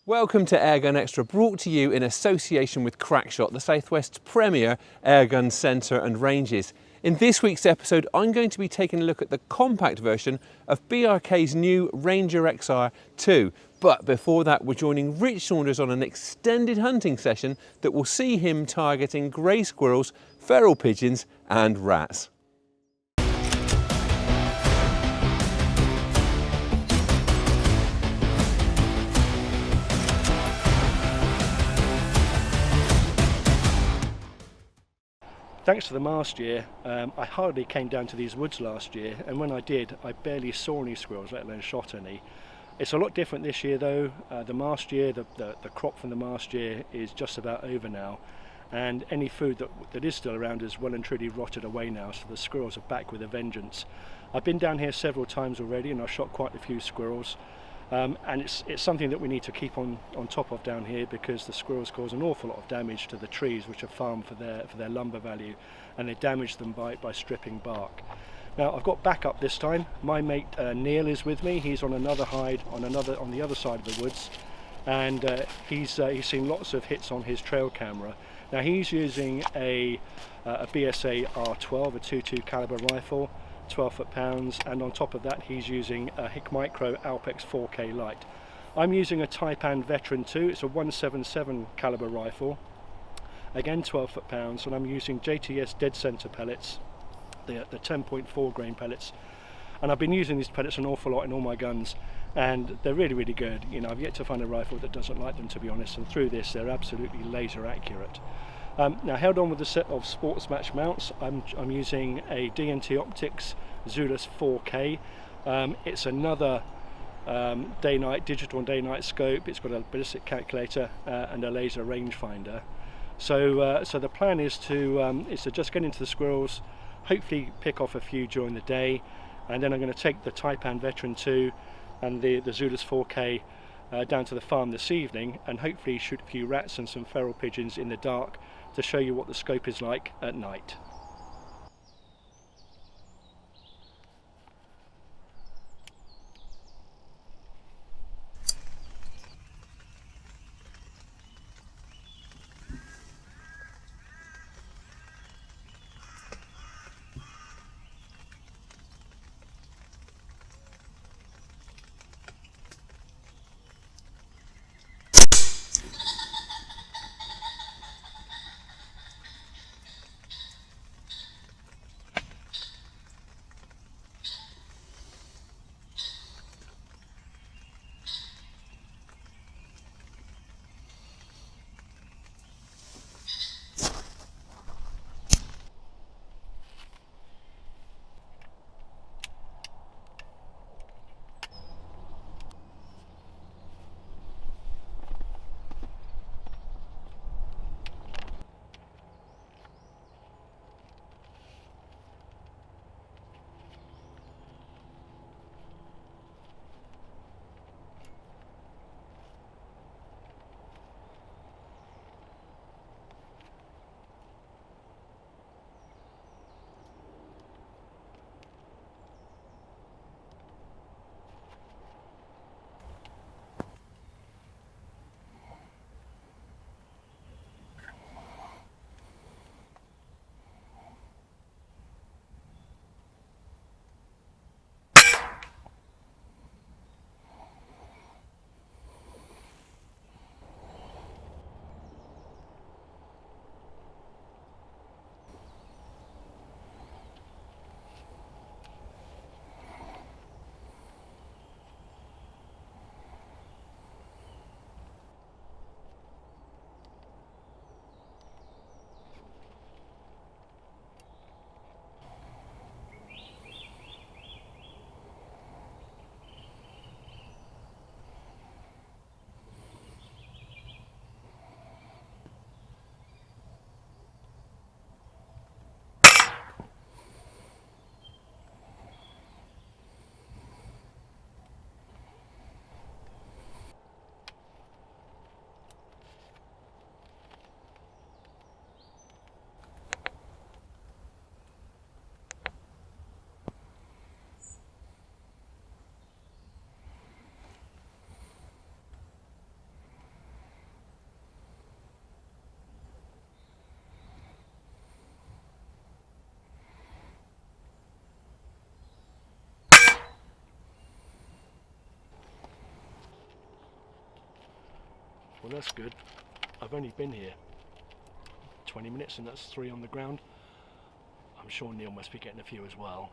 Welcome to Airgun Extra, brought to you in association with Crackshot, the Southwest's premier airgun centre and ranges. In this week's episode, I'm going to be taking a look at the compact version of BRK's new Ranger XR2. But before that, we're joining Rich Saunders on an extended hunting session that will see him targeting grey squirrels, feral pigeons and rats. Thanks to the last year, I hardly came down to these woods last year, and when I did, I barely saw any squirrels, let alone shot any. It's a lot different this year though. The last year, the crop from the last year is just about over now, and any food that is still around is well and truly rotted away now, so the squirrels are back with a vengeance. I've been down here several times already and I've shot quite a few squirrels. And it's something that we need to keep on top of down here, because the squirrels cause an awful lot of damage to the trees which are farmed for their lumber value, and they damage them by stripping bark. Now I've got backup this time. My mate Neil is with me. He's on another hide on the other side of the woods, and he's seen lots of hits on his trail camera. Now he's using a BSA R12, a .22 caliber rifle, 12 foot-pounds, and on top of that he's using a Hikmicro Alpex 4K Lite. I'm using a Taipan Veteran 2, it's a 177 caliber rifle, again 12 foot-pounds, and I'm using JTS dead center pellets, the 10.4 grain pellets, and I've been using these pellets an awful lot in all my guns, and they're really, really good. You know, I've yet to find a rifle that doesn't like them, to be honest, and through this they're absolutely laser accurate. Now held on with a set of sports match mounts, I'm using a DNT Optics Zulus 4K. It's another day-night, digital and day-night scope. It's got a ballistic calculator and a laser rangefinder. So the plan is to just get into the squirrels, hopefully pick off a few during the day, and then I'm going to take the Taipan Veteran 2 and the Zulus 4K down to the farm this evening, and hopefully shoot a few rats and some feral pigeons in the dark to show you what the scope is like at night. Well, that's good. I've only been here 20 minutes and that's 3 on the ground. I'm sure Neil must be getting a few as well.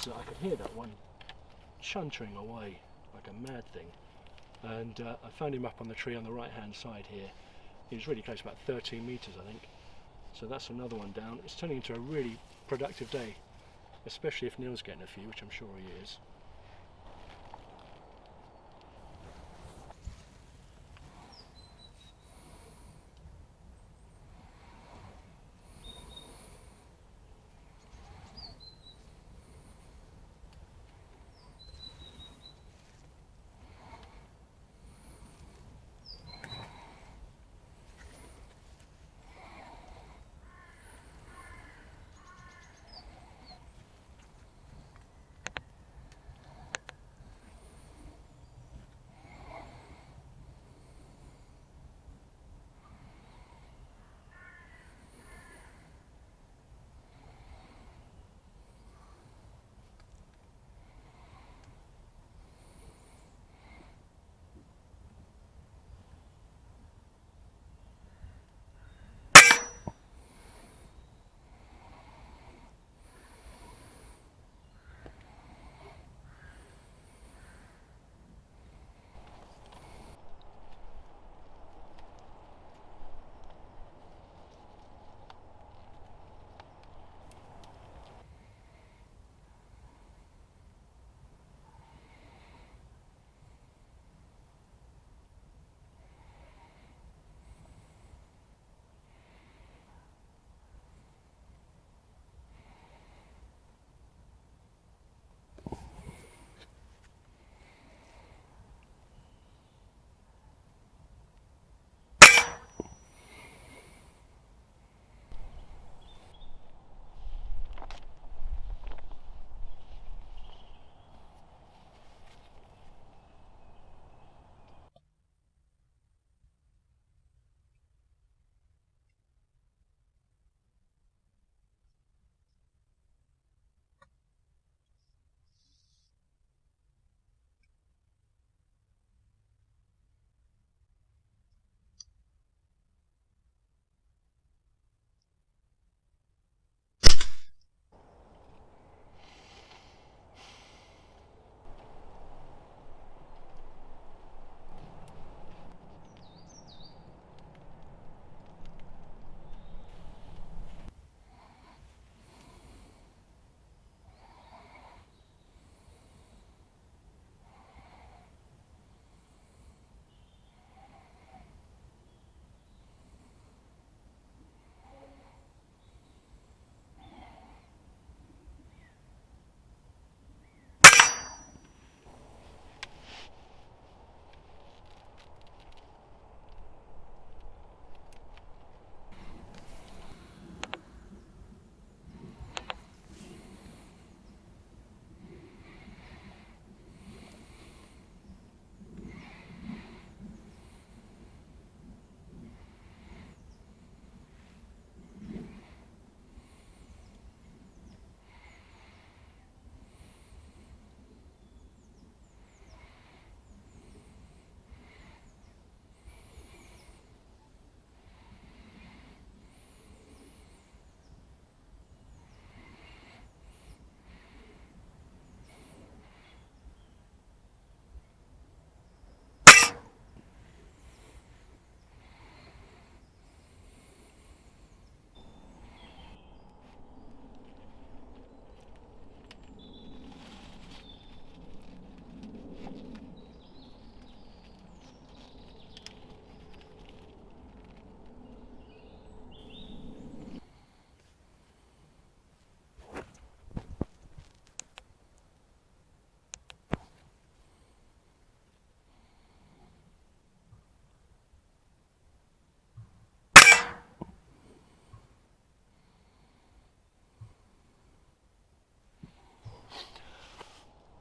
I could hear that one chuntering away like a mad thing, and I found him up on the tree on the right hand side here. He was really close, about 13 metres I think, so that's another one down. It's turning into a really productive day, especially if Neil's getting a few, which I'm sure he is.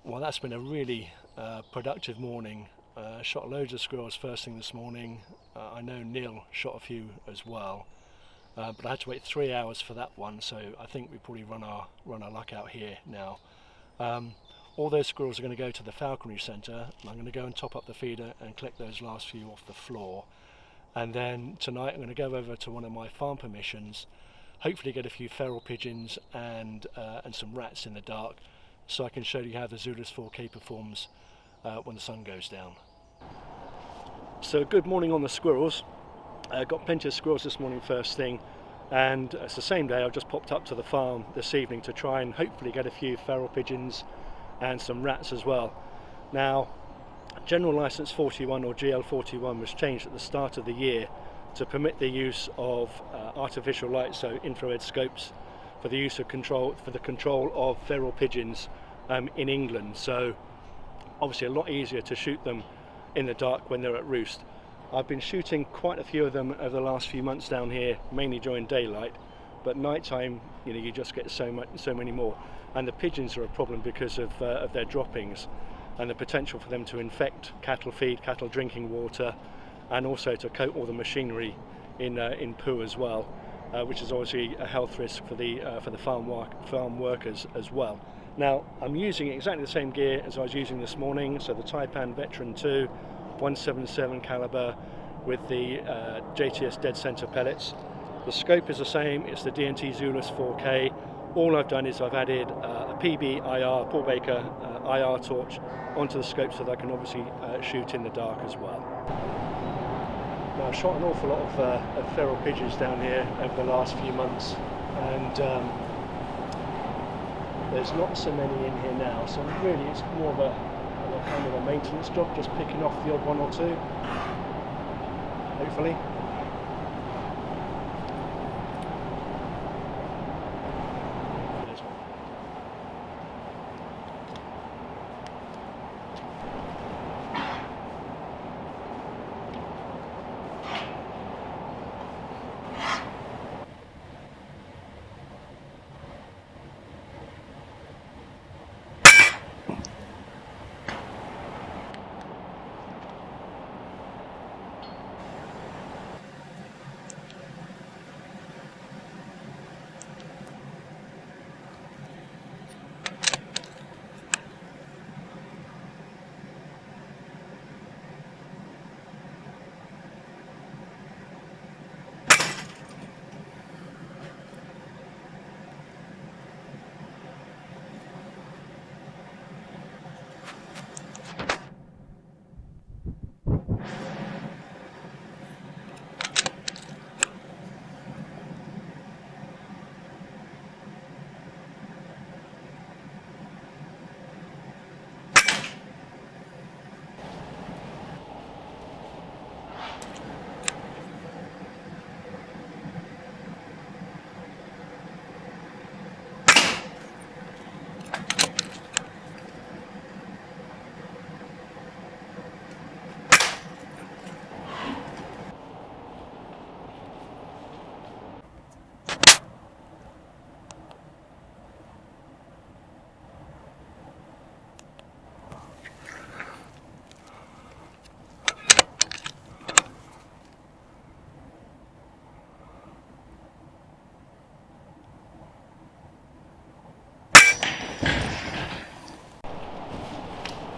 Well, that's been a really productive morning. Shot loads of squirrels first thing this morning. I know Neil shot a few as well, but I had to wait 3 hours for that one, so I think we probably run our luck out here now. All those squirrels are going to go to the falconry centre, and I'm going to go and top up the feeder and collect those last few off the floor. And then tonight I'm going to go over to one of my farm permissions, hopefully get a few feral pigeons and some rats in the dark, so I can show you how the Zulus 4K performs when the sun goes down. So good morning on the squirrels. Got plenty of squirrels this morning first thing, and it's the same day. I've just popped up to the farm this evening to try and hopefully get a few feral pigeons and some rats as well. Now, General License 41 or GL 41 was changed at the start of the year to permit the use of artificial light, so infrared scopes, for the use of control of feral pigeons in England. So obviously a lot easier to shoot them in the dark when they're at roost. I've been shooting quite a few of them over the last few months down here, mainly during daylight, but nighttime, you just get so many more. And the pigeons are a problem because of their droppings and the potential for them to infect cattle feed, cattle drinking water, and also to coat all the machinery in poo as well, which is obviously a health risk for the farm workers as well. Now, I'm using exactly the same gear as I was using this morning, so the Taipan Veteran 2 177 caliber with the JTS dead center pellets. The scope is the same, it's the DNT Zulus 4K. All I've done is I've added a PB IR, Paul Baker IR torch onto the scope so that I can obviously shoot in the dark as well. Now, I've shot an awful lot of feral pigeons down here over the last few months, and there's not so many in here now, so really it's more of a kind of a maintenance job, just picking off the odd one or two, hopefully.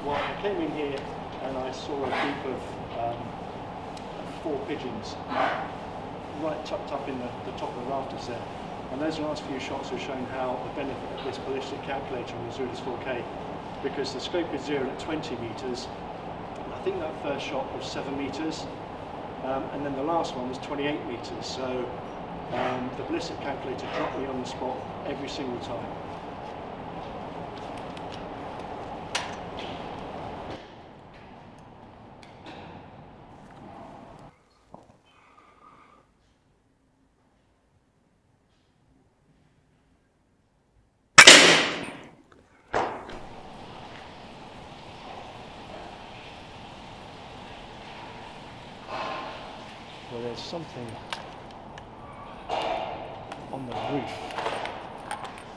I came in here and I saw a group of 4 pigeons right tucked up in the top of the rafters there, and those last few shots have shown how the benefit of this ballistic calculator on the Zulus 4K, because the scope is 0 at 20 metres. I think that first shot was 7 metres, and then the last one was 28 metres, so the ballistic calculator dropped me on the spot every single time. Well, there's something on the roof,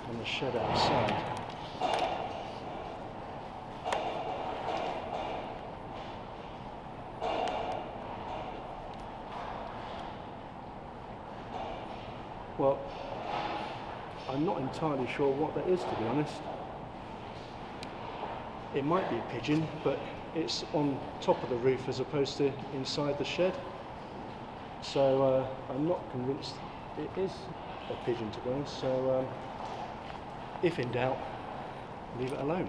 on the shed outside. Well, I'm not entirely sure what that is, to be honest. It might be a pigeon, but it's on top of the roof as opposed to inside the shed. So I'm not convinced it is a pigeon, to be honest. So if in doubt, leave it alone.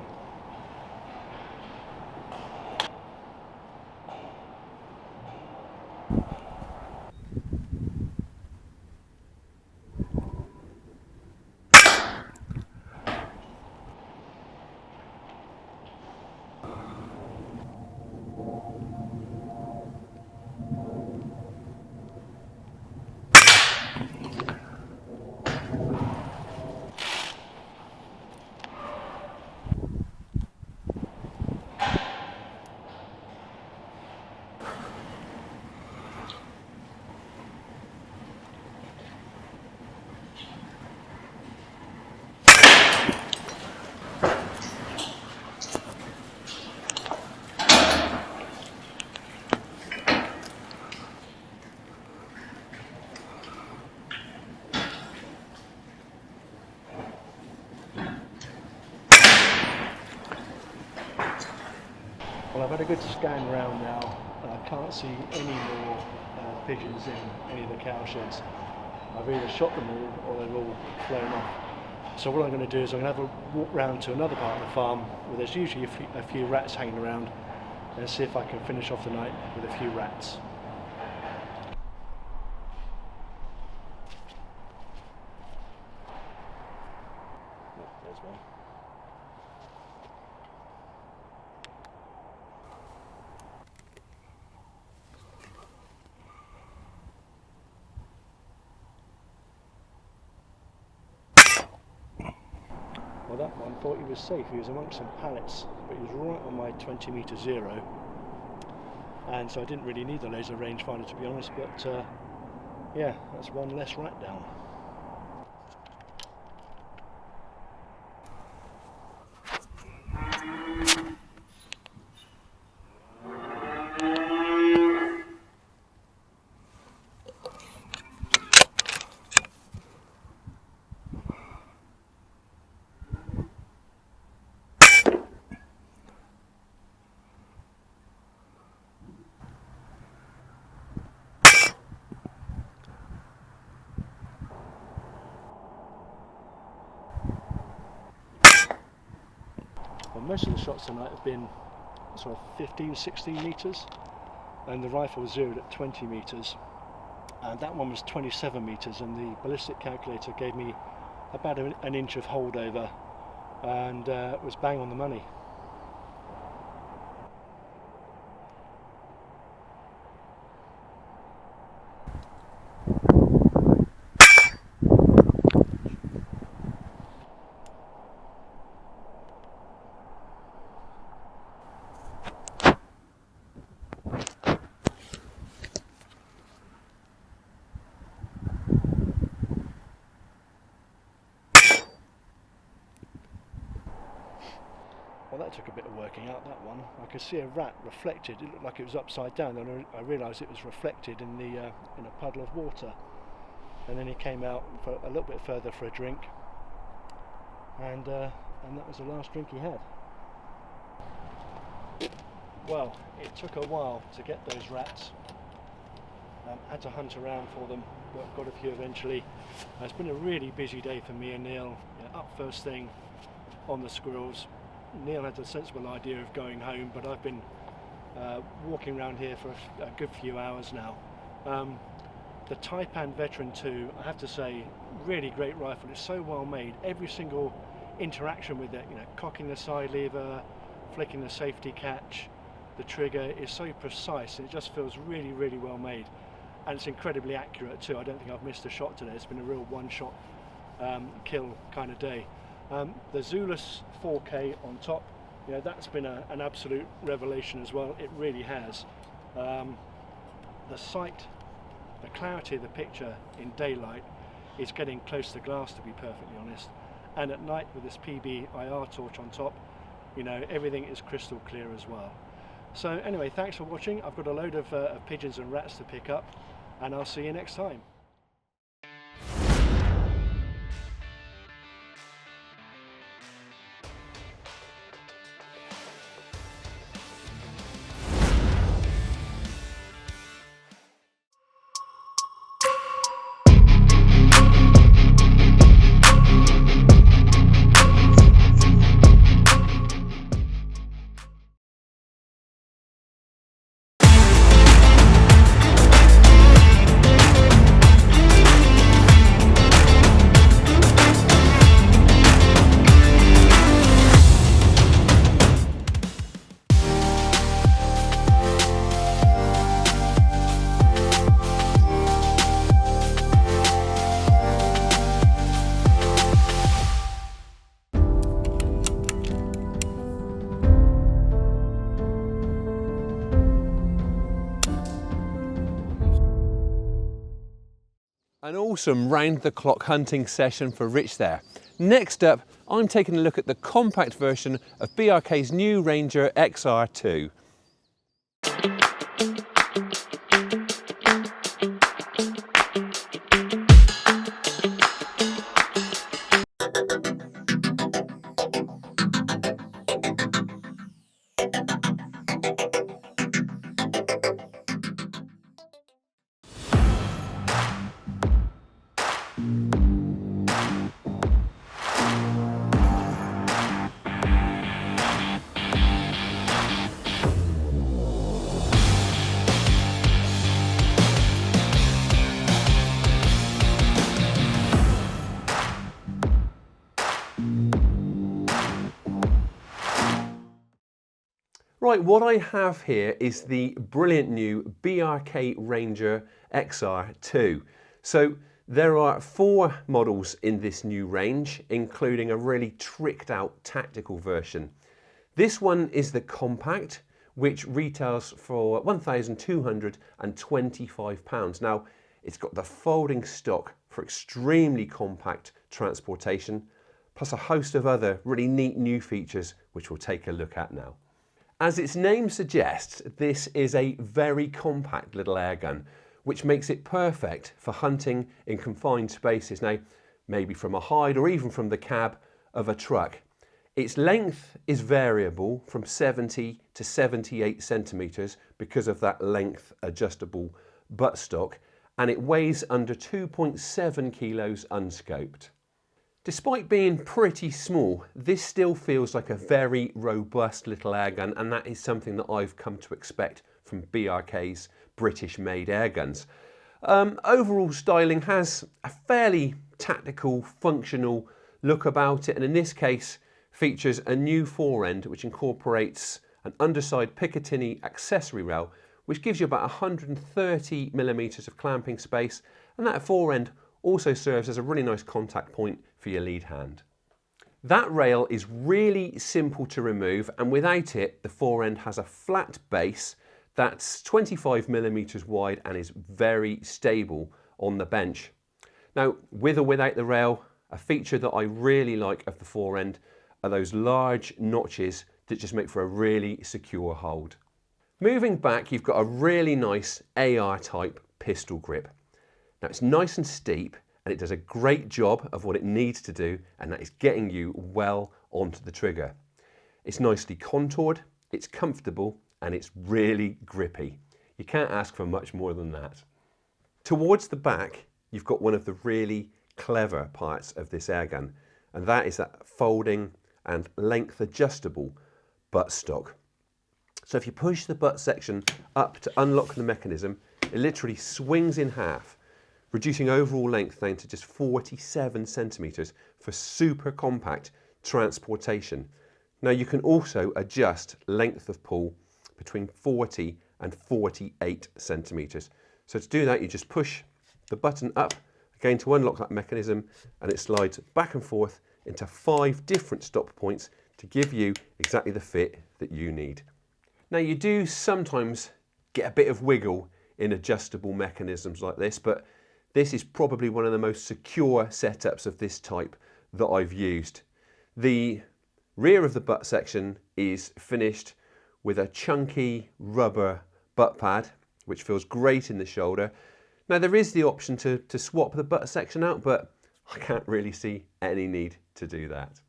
Well, I've had a good scan around now, and I can't see any more pigeons in any of the cow sheds. I've either shot them all or they're all flown off. So what I'm going to do is I'm going to have a walk round to another part of the farm where there's usually a few rats hanging around, and see if I can finish off the night with a few rats. There's one. Well, that one thought he was safe. He was amongst some pallets, but he was right on my 20-metre zero, and so I didn't really need the laser rangefinder, to be honest. But yeah, that's one less rat down. Well, most of the shots tonight have been sort of 15, 16 metres, and the rifle was zeroed at 20 metres, and that one was 27 metres, and the ballistic calculator gave me about an inch of holdover, and it was bang on the money. Well, that took a bit of working out, that one. I could see a rat reflected. It looked like it was upside down, and I realised it was reflected in in a puddle of water. And then he came out for a little bit further for a drink, and that was the last drink he had. Well, it took a while to get those rats. Had to hunt around for them, but got a few eventually. It's been a really busy day for me and Neil. Up first thing on the squirrels. Neil had a sensible idea of going home, but I've been walking around here for a good few hours now. The Taipan Veteran 2, I have to say, really great rifle. It's so well made. Every single interaction with it, cocking the side lever, flicking the safety catch, the trigger is so precise, and it just feels really, really well made. And it's incredibly accurate too. I don't think I've missed a shot today. It's been a real one-shot kill kind of day. The Zulus 4K on top, that's been an absolute revelation as well. It really has. The sight, the clarity of the picture in daylight is getting close to glass, to be perfectly honest. And at night with this PBIR torch on top, everything is crystal clear as well. So anyway, thanks for watching. I've got a load of pigeons and rats to pick up, and I'll see you next time. An awesome round-the-clock hunting session for Rich there. Next up, I'm taking a look at the compact version of BRK's new Ranger XR2. Right, what I have here is the brilliant new BRK Ranger XR2. So there are 4 models in this new range, including a really tricked out tactical version. This one is the compact, which retails for £1,225. Now, it's got the folding stock for extremely compact transportation, plus a host of other really neat new features, which we'll take a look at now. As its name suggests, this is a very compact little airgun, which makes it perfect for hunting in confined spaces. Now, maybe from a hide or even from the cab of a truck. Its length is variable from 70 to 78 centimetres because of that length adjustable buttstock, and it weighs under 2.7 kilos unscoped. Despite being pretty small, this still feels like a very robust little airgun, and that is something that I've come to expect from BRK's British-made airguns. Overall styling has a fairly tactical, functional look about it, and in this case features a new forend which incorporates an underside Picatinny accessory rail, which gives you about 130 millimeters of clamping space, and that forend also serves as a really nice contact point for your lead hand. That rail is really simple to remove, and without it the forend has a flat base that's 25 millimeters wide and is very stable on the bench. Now, with or without the rail, a feature that I really like of the forend are those large notches that just make for a really secure hold. Moving back, you've got a really nice AR type pistol grip. Now, it's nice and steep, and it does a great job of what it needs to do, and that is getting you well onto the trigger. It's nicely contoured, it's comfortable, and it's really grippy. You can't ask for much more than that. Towards the back, you've got one of the really clever parts of this airgun, and that is that folding and length adjustable buttstock. So if you push the butt section up to unlock the mechanism, it literally swings in half, reducing overall length down to just 47 centimeters for super compact transportation. Now, you can also adjust length of pull between 40 and 48 centimeters. So to do that, you just push the button up again to unlock that mechanism, and it slides back and forth into 5 different stop points to give you exactly the fit that you need. Now, you do sometimes get a bit of wiggle in adjustable mechanisms like this, but this is probably one of the most secure setups of this type that I've used. The rear of the butt section is finished with a chunky rubber butt pad, which feels great in the shoulder. Now, there is the option to swap the butt section out, but I can't really see any need to do that.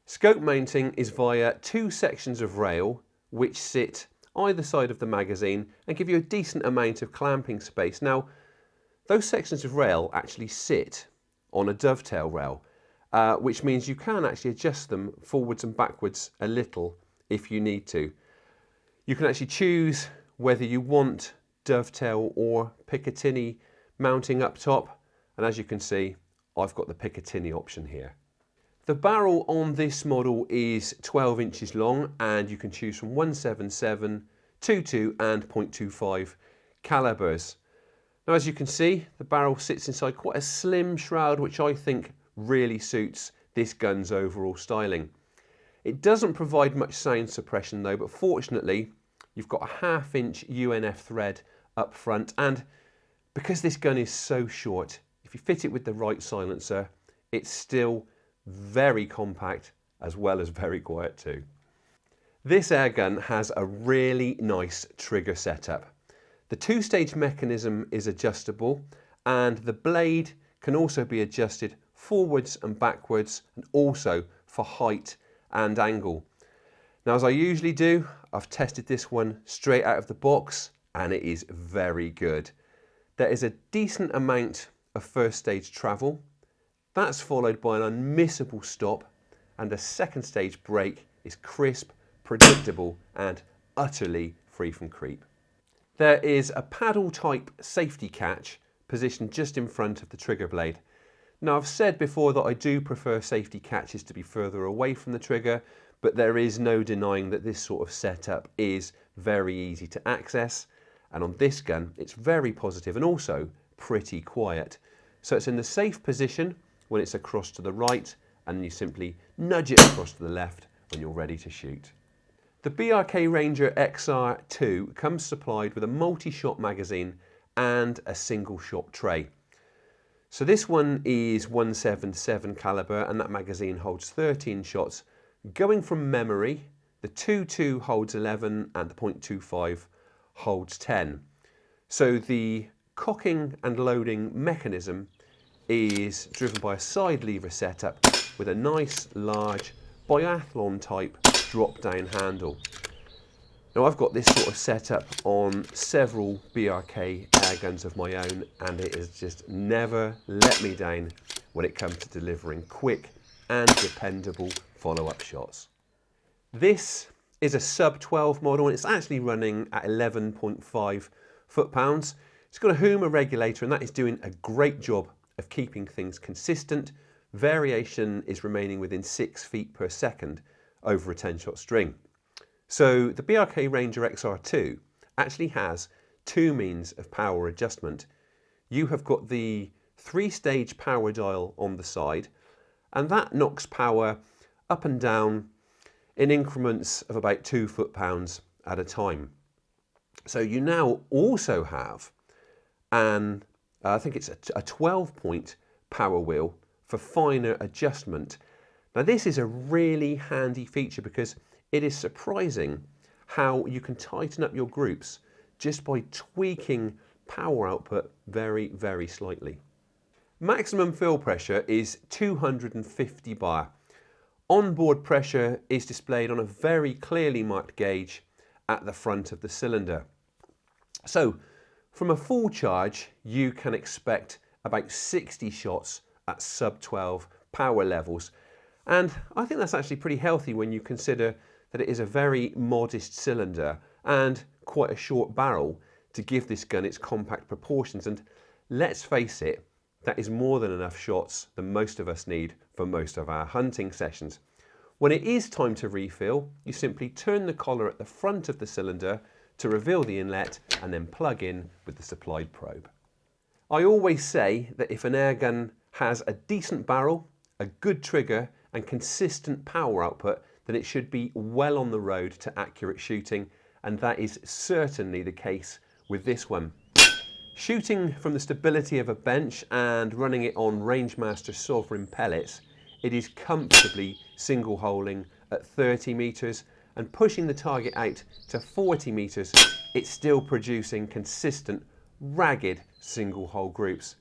Scope mounting is via 2 sections of rail which sit either side of the magazine and give you a decent amount of clamping space. Now, those sections of rail actually sit on a dovetail rail, which means you can actually adjust them forwards and backwards a little if you need to. You can actually choose whether you want dovetail or Picatinny mounting up top, and as you can see, I've got the Picatinny option here. The barrel on this model is 12 inches long, and you can choose from 177, 22 and .25 calibers. Now, as you can see, the barrel sits inside quite a slim shroud, which I think really suits this gun's overall styling. It doesn't provide much sound suppression though, but fortunately you've got a 1/2 inch UNF thread up front, and because this gun is so short, if you fit it with the right silencer, it's still very compact as well as very quiet too. This airgun has a really nice trigger setup. The two-stage mechanism is adjustable, and the blade can also be adjusted forwards and backwards, and also for height and angle. Now, as I usually do, I've tested this one straight out of the box and it is very good. There is a decent amount of first stage travel. That's followed by an unmissable stop, and the second stage brake is crisp, predictable and utterly free from creep. There is a paddle type safety catch positioned just in front of the trigger blade. Now, I've said before that I do prefer safety catches to be further away from the trigger, but there is no denying that this sort of setup is very easy to access, and on this gun it's very positive and also pretty quiet. So it's in the safe position when it's across to the right, and you simply nudge it across to the left when you're ready to shoot. The BRK Ranger XR2 comes supplied with a multi-shot magazine and a single shot tray. So this one is 177 caliber, and that magazine holds 13 shots. Going from memory, the 2.2 holds 11 and the .25 holds 10. So the cocking and loading mechanism is driven by a side lever setup with a nice large biathlon type drop down handle. Now, I've got this sort of setup on several BRK airguns of my own, and it has just never let me down when it comes to delivering quick and dependable follow-up shots. This is a sub 12 model, and it's actually running at 11.5 foot-pounds. It's got a Huma regulator, and that is doing a great job of keeping things consistent. Variation is remaining within 6 feet per second over a 10-shot string. So the BRK Ranger XR2 actually has two means of power adjustment. You have got the 3-stage power dial on the side, and that knocks power up and down in increments of about 2 foot-pounds at a time. So you now also have I think it's a 12-point power wheel for finer adjustment. Now, this is a really handy feature because it is surprising how you can tighten up your groups just by tweaking power output very, very slightly. Maximum fill pressure is 250 bar. Onboard pressure is displayed on a very clearly marked gauge at the front of the cylinder. So from a full charge, you can expect about 60 shots at sub 12 power levels. And I think that's actually pretty healthy when you consider that it is a very modest cylinder and quite a short barrel to give this gun its compact proportions. And let's face it, that is more than enough shots than most of us need for most of our hunting sessions. When it is time to refill, you simply turn the collar at the front of the cylinder to reveal the inlet and then plug in with the supplied probe. I always say that if an airgun has a decent barrel, a good trigger and consistent power output, then it should be well on the road to accurate shooting, and that is certainly the case with this one. Shooting from the stability of a bench and running it on Rangemaster Sovereign pellets, it is comfortably single-holing at 30 metres, and pushing the target out to 40 metres, it's still producing consistent, ragged single-hole groups.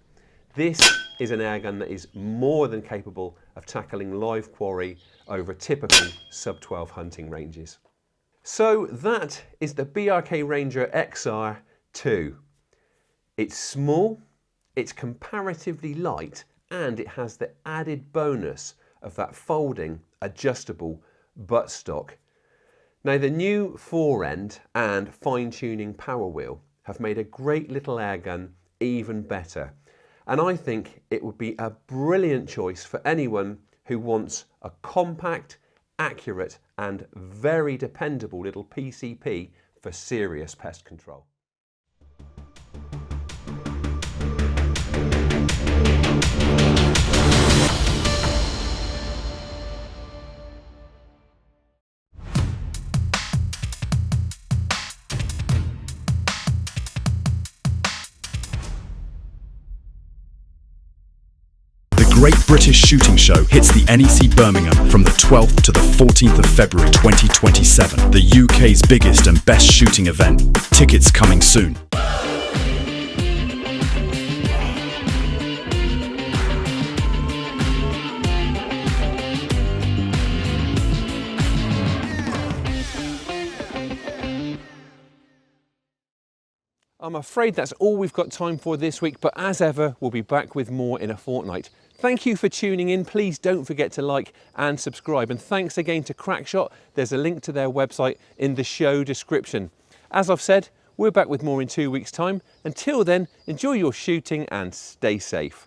This is an airgun that is more than capable of tackling live quarry over typical sub-12 hunting ranges. So that is the BRK Ranger XR2. It's small, it's comparatively light, and it has the added bonus of that folding, adjustable buttstock. Now, the new fore-end and fine-tuning power wheel have made a great little airgun even better, and I think it would be a brilliant choice for anyone who wants a compact, accurate and very dependable little PCP for serious pest control. Great British Shooting Show hits the NEC Birmingham from the 12th to the 14th of February 2027. The UK's biggest and best shooting event. Tickets coming soon. I'm afraid that's all we've got time for this week, but as ever, we'll be back with more in a fortnight. Thank you for tuning in. Please don't forget to like and subscribe. And thanks again to Crackshot. There's a link to their website in the show description. As I've said, we're back with more in 2 weeks' time. Until then, enjoy your shooting and stay safe.